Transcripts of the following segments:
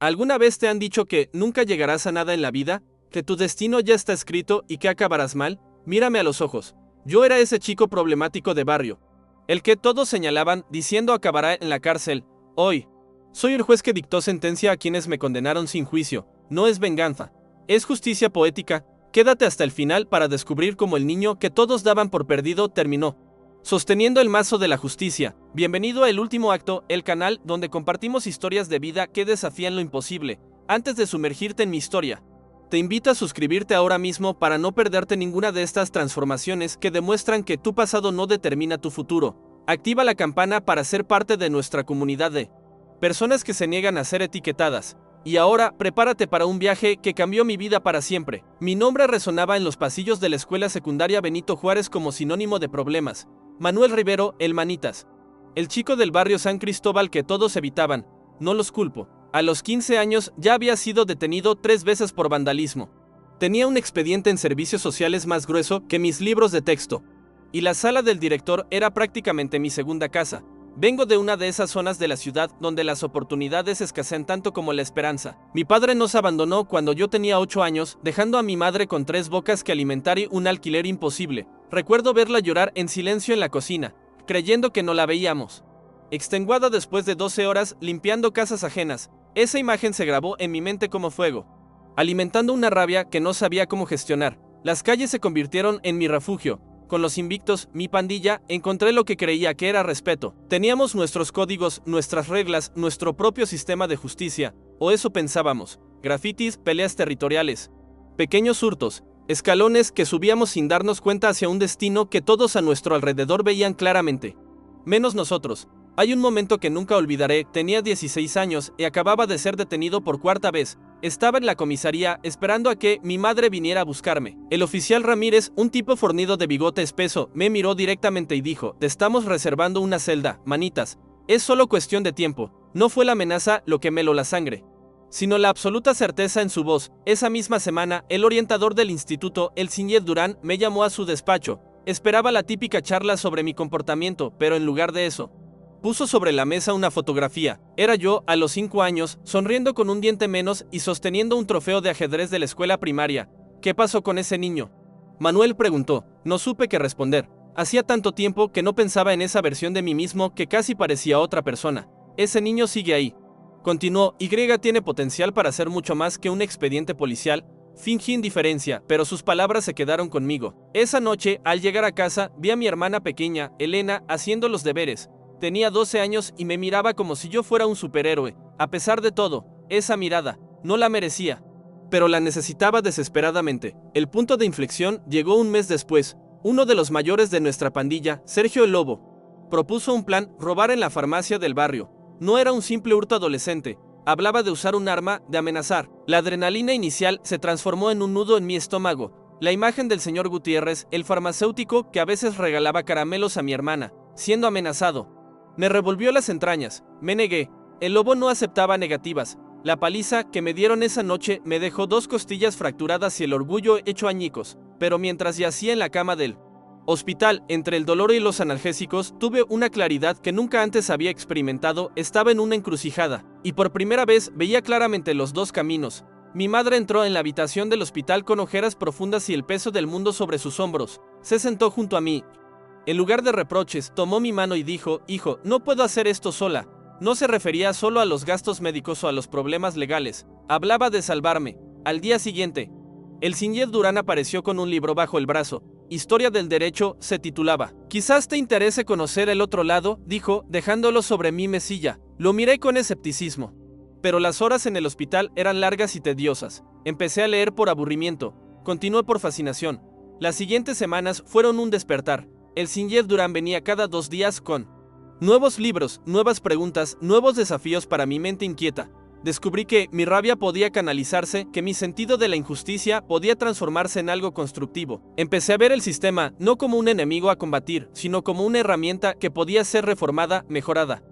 ¿Alguna vez te han dicho que nunca llegarás a nada en la vida? ¿Que tu destino ya está escrito y que acabarás mal? Mírame a los ojos. Yo era ese chico problemático de barrio, el que todos señalaban diciendo acabará en la cárcel. Hoy, soy el juez que dictó sentencia a quienes me condenaron sin juicio. No es venganza, es justicia poética. Quédate hasta el final para descubrir cómo el niño que todos daban por perdido terminó sosteniendo el mazo de la justicia. Bienvenido a El Último Acto, el canal donde compartimos historias de vida que desafían lo imposible. Antes de sumergirte en mi historia, te invito a suscribirte ahora mismo para no perderte ninguna de estas transformaciones que demuestran que tu pasado no determina tu futuro. Activa la campana para ser parte de nuestra comunidad de personas que se niegan a ser etiquetadas. Y ahora, prepárate para un viaje que cambió mi vida para siempre. Mi nombre resonaba en los pasillos de la escuela secundaria Benito Juárez como sinónimo de problemas. Manuel Rivero, el Manitas. El chico del barrio San Cristóbal que todos evitaban. No los culpo. A los 15 años ya había sido detenido 3 veces por vandalismo. Tenía un expediente en servicios sociales más grueso que mis libros de texto. Y la sala del director era prácticamente mi segunda casa. Vengo de una de esas zonas de la ciudad donde las oportunidades escasean tanto como la esperanza. Mi padre nos abandonó cuando yo tenía 8 años, dejando a mi madre con 3 bocas que alimentar y un alquiler imposible. Recuerdo verla llorar en silencio en la cocina, creyendo que no la veíamos. Extenuada después de 12 horas limpiando casas ajenas, esa imagen se grabó en mi mente como fuego, alimentando una rabia que no sabía cómo gestionar. Las calles se convirtieron en mi refugio. Con los invictos, mi pandilla, encontré lo que creía que era respeto. Teníamos nuestros códigos, nuestras reglas, nuestro propio sistema de justicia, o eso pensábamos. Grafitis, peleas territoriales, pequeños hurtos, escalones que subíamos sin darnos cuenta hacia un destino que todos a nuestro alrededor veían claramente. Menos nosotros. Hay un momento que nunca olvidaré, tenía 16 años y acababa de ser detenido por 4ª vez. Estaba en la comisaría esperando a que mi madre viniera a buscarme. El oficial Ramírez, un tipo fornido de bigote espeso, me miró directamente y dijo: te estamos reservando una celda, Manitas. Es solo cuestión de tiempo. No fue la amenaza lo que me heló la sangre, sino la absoluta certeza en su voz. Esa misma semana, el orientador del instituto, el Señor Durán, me llamó a su despacho. Esperaba la típica charla sobre mi comportamiento, pero en lugar de eso, puso sobre la mesa una fotografía. Era yo, a los 5 años, sonriendo con un diente menos y sosteniendo un trofeo de ajedrez de la escuela primaria. ¿Qué pasó con ese niño?, Manuel preguntó. No supe qué responder. Hacía tanto tiempo que no pensaba en esa versión de mí mismo que casi parecía otra persona. Ese niño sigue ahí. Continuó: Y tiene potencial para ser mucho más que un expediente policial. Fingí indiferencia, pero sus palabras se quedaron conmigo. Esa noche, al llegar a casa, vi a mi hermana pequeña, Elena, haciendo los deberes. Tenía 12 años y me miraba como si yo fuera un superhéroe. A pesar de todo, esa mirada, no la merecía, pero la necesitaba desesperadamente. El punto de inflexión llegó un mes después. Uno de los mayores de nuestra pandilla, Sergio el Lobo, propuso un plan: robar en la farmacia del barrio. No era un simple hurto adolescente. Hablaba de usar un arma, de amenazar. La adrenalina inicial se transformó en un nudo en mi estómago. La imagen del señor Gutiérrez, el farmacéutico que a veces regalaba caramelos a mi hermana, siendo amenazado, me revolvió las entrañas. Me negué. El Lobo no aceptaba negativas. La paliza que me dieron esa noche me dejó 2 costillas fracturadas y el orgullo hecho añicos. Pero mientras yacía en la cama del hospital, entre el dolor y los analgésicos, tuve una claridad que nunca antes había experimentado. Estaba en una encrucijada, y por primera vez veía claramente los 2 caminos. Mi madre entró en la habitación del hospital con ojeras profundas y el peso del mundo sobre sus hombros. Se sentó junto a mí. En lugar de reproches, tomó mi mano y dijo: hijo, no puedo hacer esto sola. No se refería solo a los gastos médicos o a los problemas legales. Hablaba de salvarme. Al día siguiente, el Señor Durán apareció con un libro bajo el brazo. Historia del derecho, se titulaba. Quizás te interese conocer el otro lado, dijo, dejándolo sobre mi mesilla. Lo miré con escepticismo. Pero las horas en el hospital eran largas y tediosas. Empecé a leer por aburrimiento. Continué por fascinación. Las siguientes semanas fueron un despertar. El Señor Durán venía cada 2 días con nuevos libros, nuevas preguntas, nuevos desafíos para mi mente inquieta. Descubrí que mi rabia podía canalizarse, que mi sentido de la injusticia podía transformarse en algo constructivo. Empecé a ver el sistema no como un enemigo a combatir, sino como una herramienta que podía ser reformada, mejorada,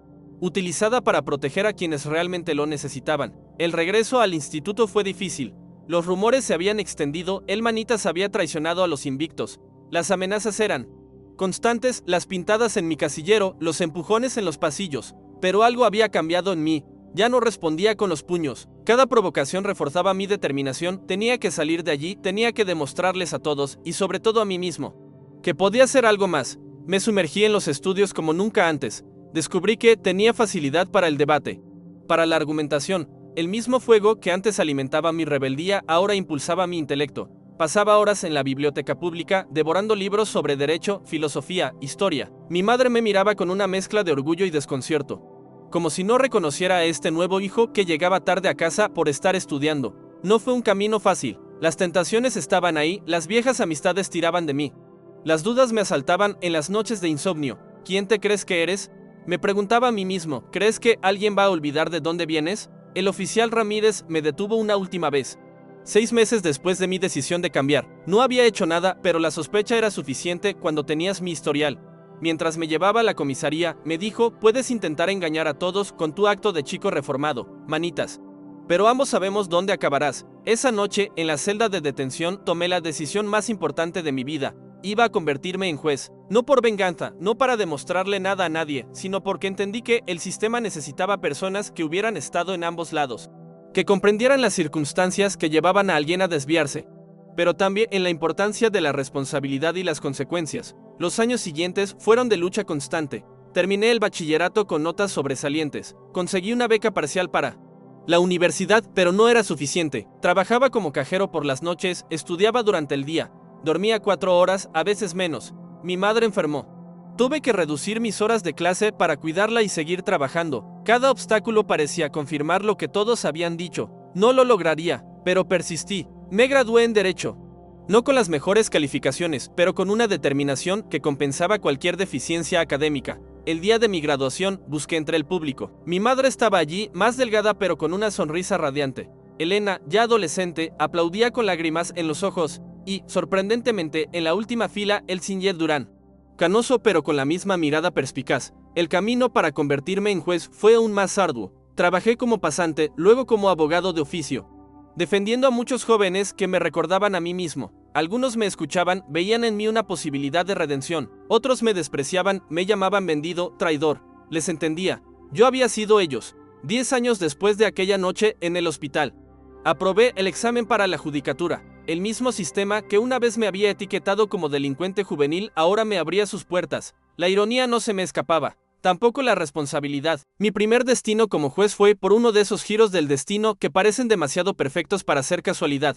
utilizada para proteger a quienes realmente lo necesitaban. El regreso al instituto fue difícil. Los rumores se habían extendido, el Manitas había traicionado a los invictos. Las amenazas eran constantes, las pintadas en mi casillero, los empujones en los pasillos. Pero algo había cambiado en mí. Ya no respondía con los puños. Cada provocación reforzaba mi determinación. Tenía que salir de allí, tenía que demostrarles a todos, y sobre todo a mí mismo, que podía hacer algo más. Me sumergí en los estudios como nunca antes. Descubrí que tenía facilidad para el debate, para la argumentación. El mismo fuego que antes alimentaba mi rebeldía ahora impulsaba mi intelecto. Pasaba horas en la biblioteca pública, devorando libros sobre derecho, filosofía, historia. Mi madre me miraba con una mezcla de orgullo y desconcierto, como si no reconociera a este nuevo hijo que llegaba tarde a casa por estar estudiando. No fue un camino fácil. Las tentaciones estaban ahí, las viejas amistades tiraban de mí. Las dudas me asaltaban en las noches de insomnio. ¿Quién te crees que eres? Me preguntaba a mí mismo, ¿crees que alguien va a olvidar de dónde vienes? El oficial Ramírez me detuvo una última vez. 6 meses después de mi decisión de cambiar. No había hecho nada, pero la sospecha era suficiente cuando tenías mi historial. Mientras me llevaba a la comisaría, me dijo, puedes intentar engañar a todos con tu acto de chico reformado, manitas. Pero ambos sabemos dónde acabarás. Esa noche, en la celda de detención, tomé la decisión más importante de mi vida. Iba a convertirme en juez, no por venganza, no para demostrarle nada a nadie, sino porque entendí que el sistema necesitaba personas que hubieran estado en ambos lados, que comprendieran las circunstancias que llevaban a alguien a desviarse, pero también en la importancia de la responsabilidad y las consecuencias. Los años siguientes fueron de lucha constante. Terminé el bachillerato con notas sobresalientes, conseguí una beca parcial para la universidad, pero no era suficiente. Trabajaba como cajero por las noches, estudiaba durante el día. Dormía 4 horas, a veces menos. Mi madre enfermó. Tuve que reducir mis horas de clase para cuidarla y seguir trabajando. Cada obstáculo parecía confirmar lo que todos habían dicho. No lo lograría, pero persistí. Me gradué en Derecho. No con las mejores calificaciones, pero con una determinación que compensaba cualquier deficiencia académica. El día de mi graduación, busqué entre el público. Mi madre estaba allí, más delgada pero con una sonrisa radiante. Elena, ya adolescente, aplaudía con lágrimas en los ojos. Y, sorprendentemente, en la última fila, el Singer Durán. Canoso pero con la misma mirada perspicaz. El camino para convertirme en juez fue aún más arduo. Trabajé como pasante, luego como abogado de oficio, defendiendo a muchos jóvenes que me recordaban a mí mismo. Algunos me escuchaban, veían en mí una posibilidad de redención. Otros me despreciaban, me llamaban vendido, traidor. Les entendía. Yo había sido ellos. 10 años después de aquella noche en el hospital, aprobé el examen para la judicatura. El mismo sistema que una vez me había etiquetado como delincuente juvenil ahora me abría sus puertas. La ironía no se me escapaba, tampoco la responsabilidad. Mi primer destino como juez fue por uno de esos giros del destino que parecen demasiado perfectos para ser casualidad.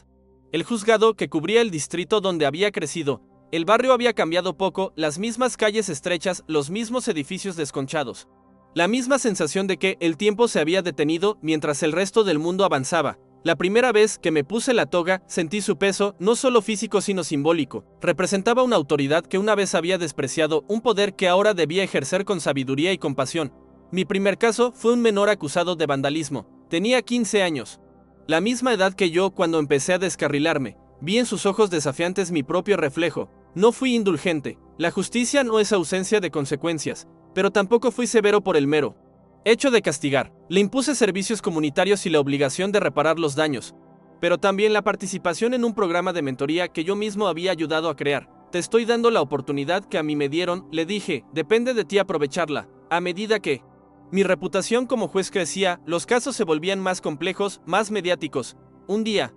El juzgado que cubría el distrito donde había crecido. El barrio había cambiado poco, las mismas calles estrechas, los mismos edificios desconchados. La misma sensación de que el tiempo se había detenido mientras el resto del mundo avanzaba. La primera vez que me puse la toga, sentí su peso, no solo físico sino simbólico. Representaba una autoridad que una vez había despreciado, un poder que ahora debía ejercer con sabiduría y compasión. Mi primer caso fue un menor acusado de vandalismo. Tenía 15 años. La misma edad que yo cuando empecé a descarrilarme. Vi en sus ojos desafiantes mi propio reflejo. No fui indulgente. La justicia no es ausencia de consecuencias, pero tampoco fui severo por el mero hecho de castigar. Le impuse servicios comunitarios y la obligación de reparar los daños, pero también la participación en un programa de mentoría que yo mismo había ayudado a crear. Te estoy dando la oportunidad que a mí me dieron, le dije, depende de ti aprovecharla. A medida que mi reputación como juez crecía, los casos se volvían más complejos, más mediáticos. Un día,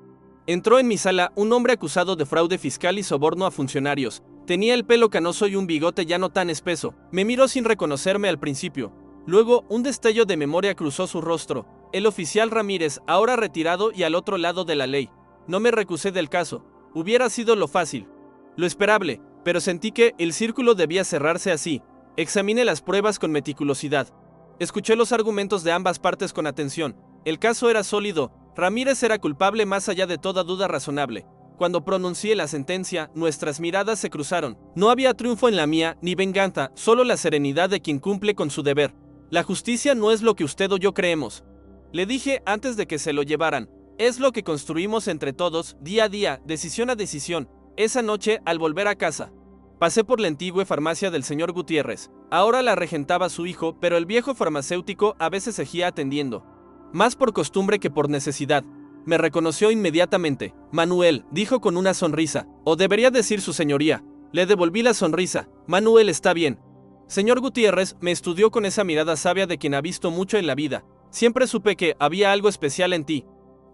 entró en mi sala un hombre acusado de fraude fiscal y soborno a funcionarios. Tenía el pelo canoso y un bigote ya no tan espeso. Me miró sin reconocerme al principio. Luego, un destello de memoria cruzó su rostro. El oficial Ramírez, ahora retirado y al otro lado de la ley. No me recusé del caso. Hubiera sido lo fácil, lo esperable, pero sentí que el círculo debía cerrarse así. Examiné las pruebas con meticulosidad. Escuché los argumentos de ambas partes con atención. El caso era sólido. Ramírez era culpable más allá de toda duda razonable. Cuando pronuncié la sentencia, nuestras miradas se cruzaron. No había triunfo en la mía, ni venganza, solo la serenidad de quien cumple con su deber. La justicia no es lo que usted o yo creemos, le dije antes de que se lo llevaran. Es lo que construimos entre todos, día a día, decisión a decisión. Esa noche, al volver a casa, pasé por la antigua farmacia del señor Gutiérrez. Ahora la regentaba su hijo, pero el viejo farmacéutico a veces seguía atendiendo, más por costumbre que por necesidad. Me reconoció inmediatamente. Manuel, dijo con una sonrisa, o debería decir su señoría. Le devolví la sonrisa. Manuel está bien. Señor Gutiérrez me estudió con esa mirada sabia de quien ha visto mucho en la vida. Siempre supe que había algo especial en ti.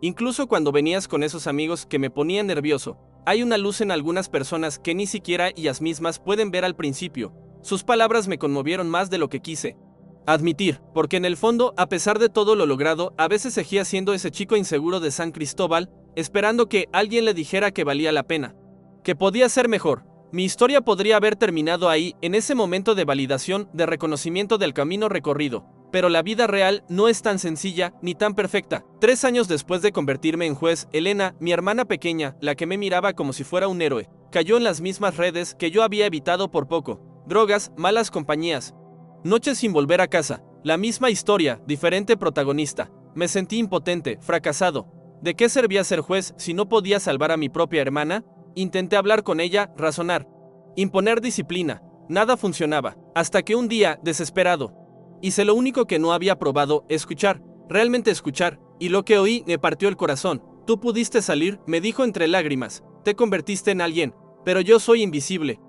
Incluso cuando venías con esos amigos que me ponían nervioso. Hay una luz en algunas personas que ni siquiera ellas mismas pueden ver al principio. Sus palabras me conmovieron más de lo que quise admitir, porque en el fondo, a pesar de todo lo logrado, a veces seguía siendo ese chico inseguro de San Cristóbal, esperando que alguien le dijera que valía la pena, que podía ser mejor. Mi historia podría haber terminado ahí, en ese momento de validación, de reconocimiento del camino recorrido. Pero la vida real no es tan sencilla ni tan perfecta. 3 años después de convertirme en juez, Elena, mi hermana pequeña, la que me miraba como si fuera un héroe, cayó en las mismas redes que yo había evitado por poco. Drogas, malas compañías. Noches sin volver a casa. La misma historia, diferente protagonista. Me sentí impotente, fracasado. ¿De qué servía ser juez si no podía salvar a mi propia hermana? Intenté hablar con ella, razonar, imponer disciplina. Nada funcionaba. Hasta que un día, desesperado, hice lo único que no había probado, escuchar, realmente escuchar, y lo que oí me partió el corazón. Tú pudiste salir, me dijo entre lágrimas, te convertiste en alguien, pero yo soy invisible.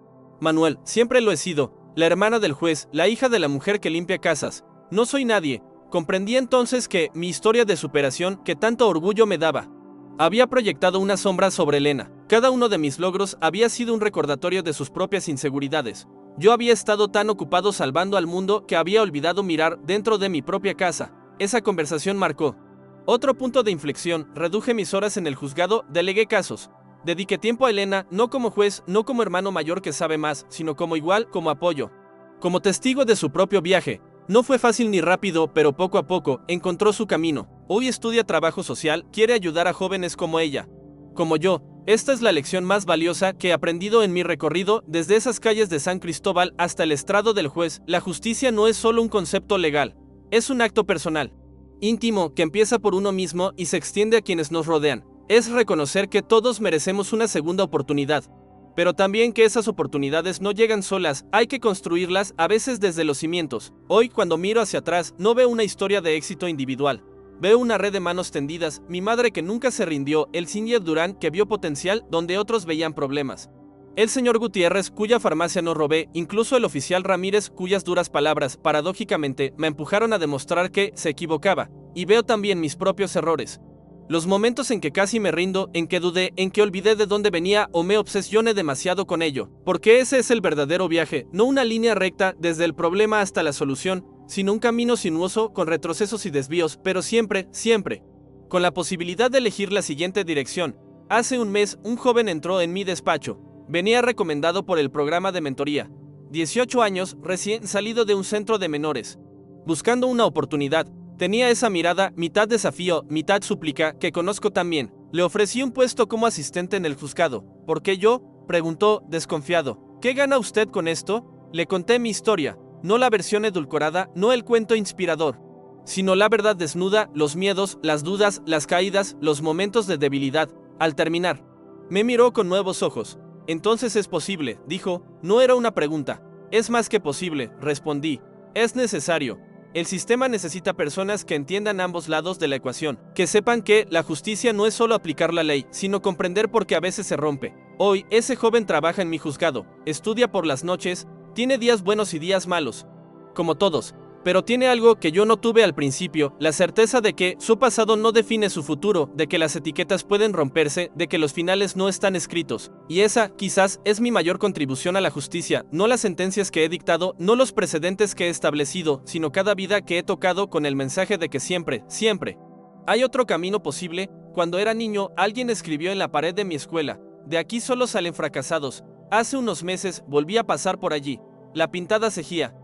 Manuel, siempre lo he sido, la hermana del juez, la hija de la mujer que limpia casas. No soy nadie. Comprendí entonces que mi historia de superación, que tanto orgullo me daba, había proyectado una sombra sobre Elena. Cada uno de mis logros había sido un recordatorio de sus propias inseguridades. Yo había estado tan ocupado salvando al mundo que había olvidado mirar dentro de mi propia casa. Esa conversación marcó otro punto de inflexión. Reduje mis horas en el juzgado, delegué casos. Dediqué tiempo a Elena, no como juez, no como hermano mayor que sabe más, sino como igual, como apoyo, como testigo de su propio viaje. No fue fácil ni rápido, pero poco a poco encontró su camino. Hoy estudia trabajo social, quiere ayudar a jóvenes como ella, como yo. Esta es la lección más valiosa que he aprendido en mi recorrido desde esas calles de San Cristóbal hasta el estrado del juez. La justicia no es solo un concepto legal, es un acto personal, íntimo, que empieza por uno mismo y se extiende a quienes nos rodean. Es reconocer que todos merecemos una segunda oportunidad, pero también que esas oportunidades no llegan solas, hay que construirlas, a veces desde los cimientos. Hoy, cuando miro hacia atrás, no veo una historia de éxito individual. Veo una red de manos tendidas, mi madre que nunca se rindió, el Singer Durán que vio potencial donde otros veían problemas, el señor Gutiérrez cuya farmacia no robé, incluso el oficial Ramírez cuyas duras palabras, paradójicamente, me empujaron a demostrar que se equivocaba, y veo también mis propios errores. Los momentos en que casi me rindo, en que dudé, en que olvidé de dónde venía o me obsesioné demasiado con ello. Porque ese es el verdadero viaje, no una línea recta desde el problema hasta la solución, sino un camino sinuoso con retrocesos y desvíos, pero siempre, siempre, con la posibilidad de elegir la siguiente dirección. Hace un mes, un joven entró en mi despacho. Venía recomendado por el programa de mentoría. 18 años, recién salido de un centro de menores. Buscando una oportunidad. Tenía esa mirada, mitad desafío, mitad súplica, que conozco también. Le ofrecí un puesto como asistente en el juzgado. ¿Por qué yo?, preguntó, desconfiado. ¿Qué gana usted con esto? Le conté mi historia. No la versión edulcorada, no el cuento inspirador, sino la verdad desnuda, los miedos, las dudas, las caídas, los momentos de debilidad. Al terminar, me miró con nuevos ojos. Entonces es posible, dijo. No era una pregunta. Es más que posible, respondí. Es necesario. El sistema necesita personas que entiendan ambos lados de la ecuación, que sepan que la justicia no es solo aplicar la ley, sino comprender por qué a veces se rompe. Hoy, ese joven trabaja en mi juzgado, estudia por las noches, tiene días buenos y días malos, como todos, pero tiene algo que yo no tuve al principio, la certeza de que su pasado no define su futuro, de que las etiquetas pueden romperse, de que los finales no están escritos. Y esa, quizás, es mi mayor contribución a la justicia, no las sentencias que he dictado, no los precedentes que he establecido, sino cada vida que he tocado con el mensaje de que siempre, siempre, hay otro camino posible. Cuando era niño, alguien escribió en la pared de mi escuela, de aquí solo salen fracasados. Hace unos meses, volví a pasar por allí. La pintada cejía,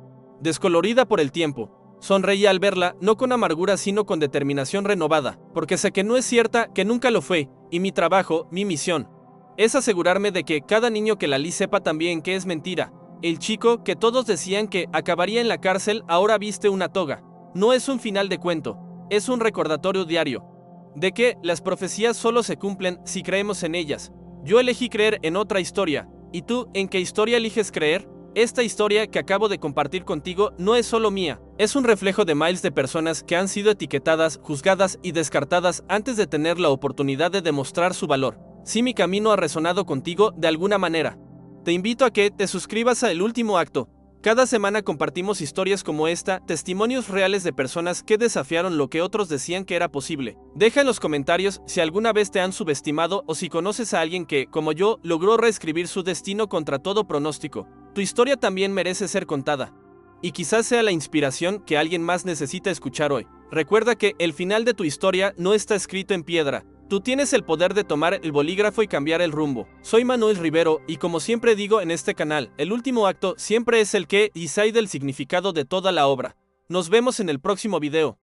descolorida por el tiempo. Sonreía al verla, no con amargura sino con determinación renovada, porque sé que no es cierta, que nunca lo fue, y mi trabajo, mi misión, es asegurarme de que cada niño que la lee sepa también que es mentira. El chico que todos decían que acabaría en la cárcel ahora viste una toga. No es un final de cuento, es un recordatorio diario, de que las profecías solo se cumplen si creemos en ellas. Yo elegí creer en otra historia, ¿y tú en qué historia eliges creer? Esta historia que acabo de compartir contigo no es solo mía, es un reflejo de miles de personas que han sido etiquetadas, juzgadas y descartadas antes de tener la oportunidad de demostrar su valor. Si mi camino ha resonado contigo de alguna manera, te invito a que te suscribas a El Último Acto, Cada semana compartimos historias como esta, testimonios reales de personas que desafiaron lo que otros decían que era posible. Deja en los comentarios si alguna vez te han subestimado o si conoces a alguien que, como yo, logró reescribir su destino contra todo pronóstico. Tu historia también merece ser contada. Y quizás sea la inspiración que alguien más necesita escuchar hoy. Recuerda que el final de tu historia no está escrito en piedra. Tú tienes el poder de tomar el bolígrafo y cambiar el rumbo. Soy Manuel Rivero y como siempre digo en este canal, el último acto siempre es el qué y del significado de toda la obra. Nos vemos en el próximo video.